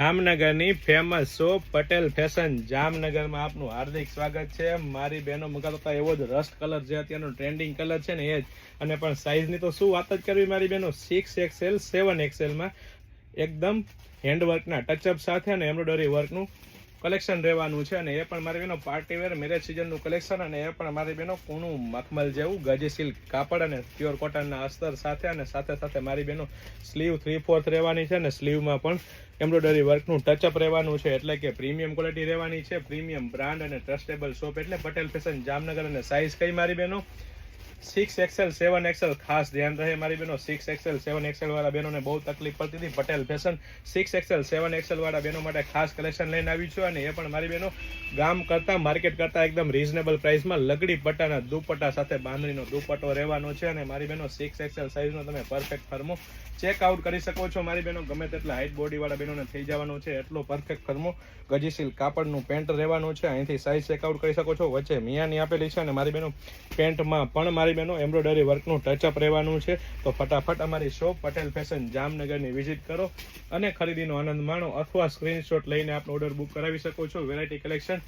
જામનગરની famous shop Patel fashion જામનગરમાં આપનું હાર્દિક સ્વાગત છે। મારી બહેનો મગાવતા એવો જ રસ્ટ કલર જે અત્યારનો ટ્રેન્ડિંગ કલર છે ને એ જ, અને પણ સાઇઝની તો શું વાત જ કરવી મારી બહેનો। 6XL 7XL માં એકદમ હેન્ડવર્કના ટચઅપ સાથે અને એમ્બ્રોઇડરી વર્કનું કલેક્શન રહેવાનું છે, અને એ પણ મારી બહેનો પાર્ટીવેર મેરેજ સિઝનનું કલેક્શન, અને એ પણ મારી બહેનો કૂણું મખમલ જેવું ગજી સિલ્ક કાપડ અને પ્યોર કોટનના અસ્તર સાથે, અને સાથે સાથે મારી બહેનો સ્લીવ 3/4 રહેવાની છે, અને સ્લીવમાં પણ એમ્બ્રોઇડરી વર્કનું ટચઅપ રહેવાનું છે, એટલે કે પ્રીમિયમ ક્વોલિટી રહેવાની છે, પ્રીમિયમ બ્રાન્ડ અને ટ્રસ્ટેબલ શોપ એટલે પટેલ ફેશન જામનગર। અને સાઇઝ કઈ મારી બહેનો 6XL 7XL ખાસ ધ્યાન રહે મારી બહેનો। 6XL 7XL વાળા બહેનોને બહુ તકલીફ પડતી હતી, પટેલ ફેશન 6XL 7XL વાળા બહેનો માટે ખાસ કલેક્શન લઈને આવી છું, અને એ પણ મારી બહેનો ગામ કરતા માર્કેટ કરતા એકદમ રીઝનેબલ પ્રાઇસમાં લગડી પટ્ટાના દુપટ્ટા સાથે બાંધણીનો દુપટ્ટો રહેવાનો છે, અને મારી બહેનો 6XL સાઇઝનો તમે પરફેક્ટ ફર્મો ચેકઆઉટ કરી શકો છો મારી બહેનો। ગમે તેટલા હાઇટ બોડી વાળા બહેનોને થઈ જવાનો છે એટલો પરફેક્ટ ફર્મો ગજી સિલ્ક કાપડનું પેન્ટ રહેવાનું છે, અહીંથી સાઇઝ ચેકઆઉટ કરી શકો છો। વચ્ચે મિયાની આપેલી છે, અને મારી બહેનો પેન્ટમાં પણ મારી બહેનો એમ્બ્રોઇડરી વર્કનું ટચઅપ રહેવાનું છે। તો ફટાફટ અમારી શોપ પટેલ ફેશન જામનગરની વિઝિટ કરો અને ખરીદીનો આનંદ માણો, અથવા સ્ક્રીનશોટ લઈને આપનો ઓર્ડર બુક કરાવી શકો છો। વેરાયટી કલેક્શન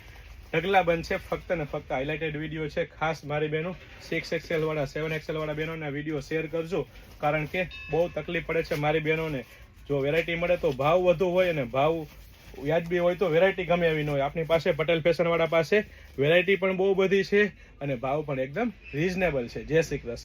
ઢગલા બંધ છે, ફક્ત ને ફક્ત હાઇલાઇટેડ વિડીયો છે। ખાસ મારી બહેનો 6XL વાળા 7XL વાળા બહેનોને વિડીયો શેર કરજો, કારણ કે બહુ તકલીફ પડે છે મારી બહેનોને। જો વેરાયટી મળે તો ભાવ વધુ હોય, અને ભાવ વ્યાજબી હોય તો વેરાયટી ગમે એવી ન હોય। આપણી પાસે પટેલ ફેશન વાળા પાસે વેરાયટી પણ બહુ બધી છે, અને ભાવ પણ એકદમ રીઝનેબલ છે। જય શ્રી કૃષ્ણ।